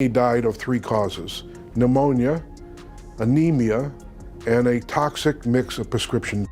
He died of 3 causes: pneumonia, anemia, and a toxic mix of prescription.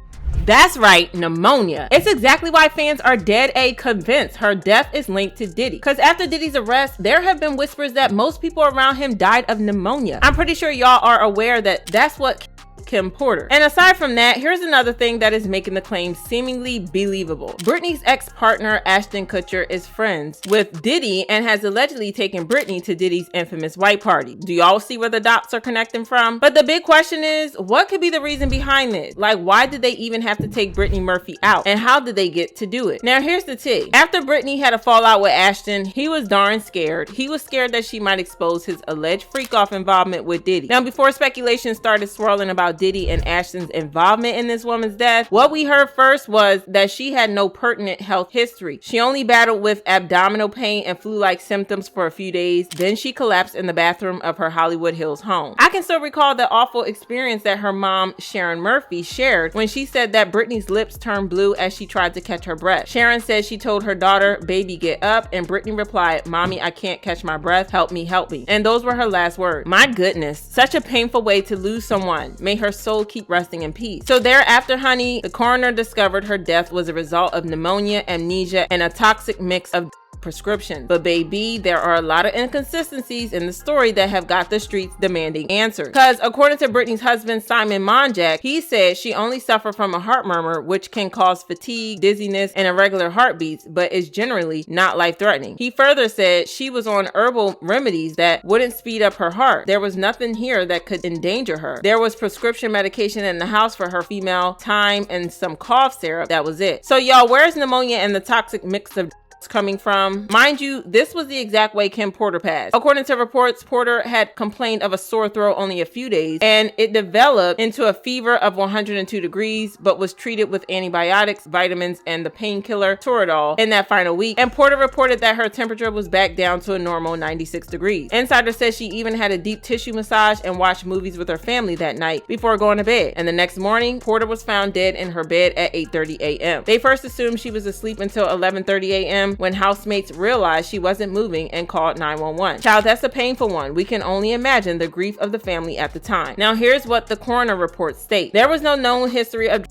That's right, pneumonia. It's exactly why fans are dead-a convinced her death is linked to Diddy. Because after Diddy's arrest, there have been whispers that most people around him died of pneumonia. I'm pretty sure y'all are aware that that's what Kim Porter. And aside from that, here's another thing that is making the claim seemingly believable. Brittany's ex-partner Ashton Kutcher is friends with Diddy and has allegedly taken Brittany to Diddy's infamous white party. Do y'all see where the dots are connecting from? But the big question is, what could be the reason behind this? Like, why did they even have to take Brittany Murphy out? And how did they get to do it? Now, here's the tea. After Brittany had a fallout with Ashton, he was darn scared. He was scared that she might expose his alleged freak-off involvement with Diddy. Now, before speculation started swirling about Diddy and Ashton's involvement in this woman's death, what we heard first was that she had no pertinent health history. She only battled with abdominal pain and flu-like symptoms for a few days. Then she collapsed in the bathroom of her Hollywood Hills home. I can still recall the awful experience that her mom, Sharon Murphy, shared when she said that Brittany's lips turned blue as she tried to catch her breath. Sharon said she told her daughter, "Baby, get up," and Brittany replied, "Mommy, I can't catch my breath. Help me, help me." And those were her last words. My goodness, such a painful way to lose someone. May her soul keep resting in peace. So thereafter, honey, the coroner discovered her death was a result of pneumonia, amnesia, and a toxic mix of prescription. But baby, there are a lot of inconsistencies in the story that have got the streets demanding answers. Because according to Brittany's husband, Simon Monjack, he said she only suffered from a heart murmur, which can cause fatigue, dizziness, and irregular heartbeats, but is generally not life-threatening. He further said she was on herbal remedies that wouldn't speed up her heart. There was nothing here that could endanger her. There was prescription medication in the house for her female time and some cough syrup. That was it. So y'all, where's pneumonia and the toxic mix of coming from? Mind you, this was the exact way Kim Porter passed. According to reports, Porter had complained of a sore throat only a few days, and it developed into a fever of 102 degrees, but was treated with antibiotics, vitamins, and the painkiller Toradol in that final week. And Porter reported that her temperature was back down to a normal 96 degrees. Insider says she even had a deep tissue massage and watched movies with her family that night before going to bed. And the next morning, Porter was found dead in her bed at 8:30 a.m. They first assumed she was asleep until 11:30 a.m. when housemates realized she wasn't moving and called 911. Child, that's a painful one. We can only imagine the grief of the family at the time. Now, here's what the coroner report states. There was no known history of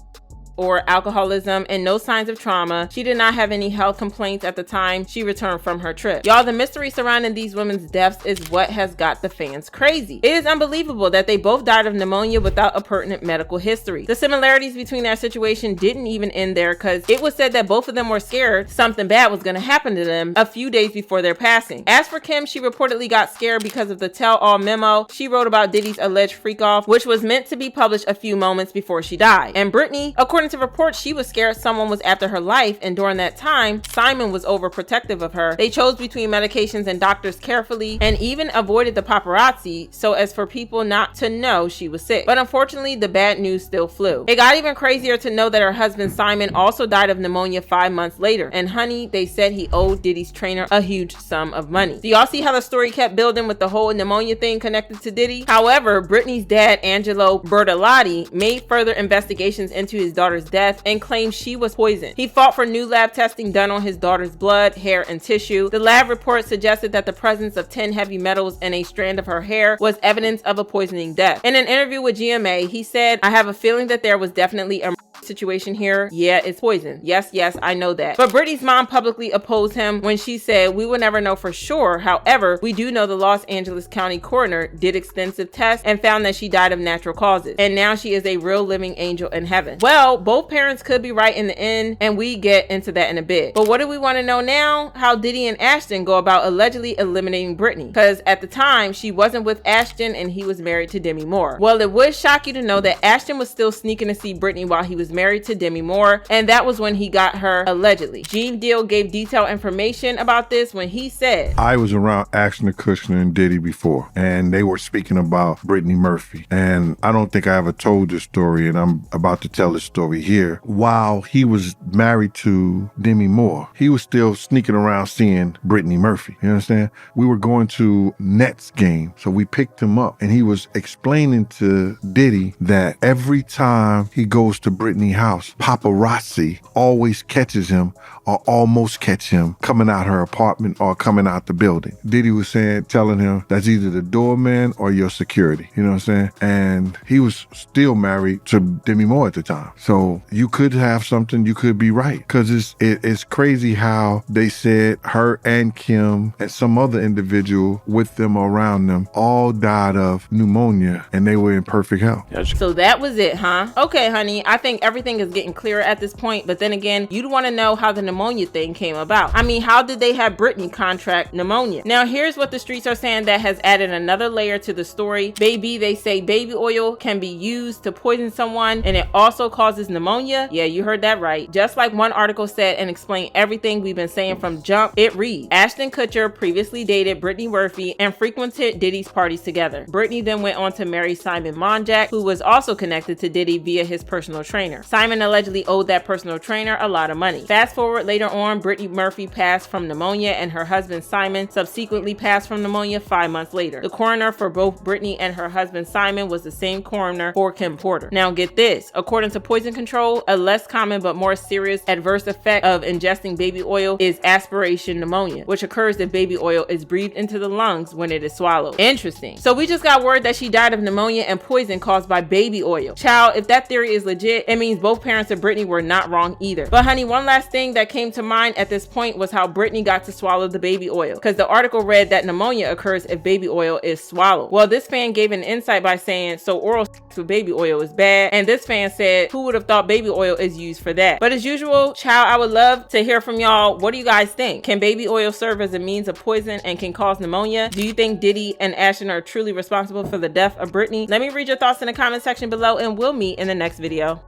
or alcoholism and no signs of trauma. She did not have any health complaints at the time she returned from her trip. Y'all, the mystery surrounding these women's deaths is what has got the fans crazy. It is unbelievable that they both died of pneumonia without a pertinent medical history. The similarities between their situation didn't even end there, because it was said that both of them were scared something bad was going to happen to them a few days before their passing. As for Kim, she reportedly got scared because of the tell-all memo she wrote about Diddy's alleged freak-off, which was meant to be published a few moments before she died. And Brittany, according to reports, she was scared someone was after her life, and during that time, Simon was overprotective of her. They chose between medications and doctors carefully, and even avoided the paparazzi so as for people not to know she was sick. But unfortunately, the bad news still flew. It got even crazier to know that her husband Simon also died of pneumonia 5 months later. And honey, they said he owed Diddy's trainer a huge sum of money. Do y'all see how the story kept building with the whole pneumonia thing connected to Diddy? However, Brittany's dad, Angelo Bertolotti, made further investigations into his daughter's death and claimed she was poisoned. He fought for new lab testing done on his daughter's blood, hair, and tissue. The lab report suggested that the presence of 10 heavy metals in a strand of her hair was evidence of a poisoning death. In an interview with GMA, he said, "I have a feeling that there was definitely a situation here. Yeah, it's poison. Yes, I know that." But Brittany's mom publicly opposed him when she said, "We will never know for sure. However, we do know the Los Angeles County coroner did extensive tests and found that she died of natural causes. And now she is a real living angel in heaven." Well, both parents could be right in the end, and we get into that in a bit. But what do we want to know now? How Diddy and Ashton go about allegedly eliminating Brittany. Because at the time, she wasn't with Ashton and he was married to Demi Moore. Well, it would shock you to know that Ashton was still sneaking to see Brittany while he was married to Demi Moore, and that was when he got her allegedly. Gene Deal gave detailed information about this when he said, "I was around Ashton Kutcher and Diddy before, and they were speaking about Brittany Murphy. And I don't think I ever told this story, and I'm about to tell this story here. While he was married to Demi Moore, he was still sneaking around seeing Brittany Murphy. You understand? We were going to Nets game, so we picked him up, and he was explaining to Diddy that every time he goes to Brittany Brittany's house, paparazzi always catches him or almost catch him coming out her apartment or coming out the building. Diddy was telling him that's either the doorman or your security. You know what I'm saying? And he was still married to Demi Moore at the time. So you could have something, you could be right. Because it's crazy how they said her and Kim and some other individual with them or around them all died of pneumonia and they were in perfect health. So that was it, huh? Okay, honey, I think everything is getting clearer at this point, but then again, you'd want to know how the pneumonia thing came about. I mean, how did they have Brittany contract pneumonia? Now, here's what the streets are saying that has added another layer to the story. Baby, they say baby oil can be used to poison someone and it also causes pneumonia. Yeah, you heard that right. Just like one article said and explained everything we've been saying from jump, it reads, Ashton Kutcher previously dated Brittany Murphy and frequented Diddy's parties together. Brittany then went on to marry Simon Monjack, who was also connected to Diddy via his personal trainer. Simon allegedly owed that personal trainer a lot of money. Fast forward later on, Brittany Murphy passed from pneumonia and her husband Simon subsequently passed from pneumonia 5 months later. The coroner for both Brittany and her husband Simon was the same coroner for Kim Porter. Now get this, according to Poison Control, a less common but more serious adverse effect of ingesting baby oil is aspiration pneumonia, which occurs if baby oil is breathed into the lungs when it is swallowed. Interesting. So we just got word that she died of pneumonia and poison caused by baby oil. Child, if that theory is legit, it means both parents of Brittany were not wrong either. But honey, one last thing that came to mind at this point was how Brittany got to swallow the baby oil, because the article read that pneumonia occurs if baby oil is swallowed. Well, this fan gave an insight by saying, so oral sex with baby oil is bad, and this fan said, who would have thought baby oil is used for that? But as usual, child, I would love to hear from y'all. What do you guys think? Can baby oil serve as a means of poison and can cause pneumonia? Do you think Diddy and Ashton are truly responsible for the death of Brittany? Let me read your thoughts in the comment section below and we'll meet in the next video.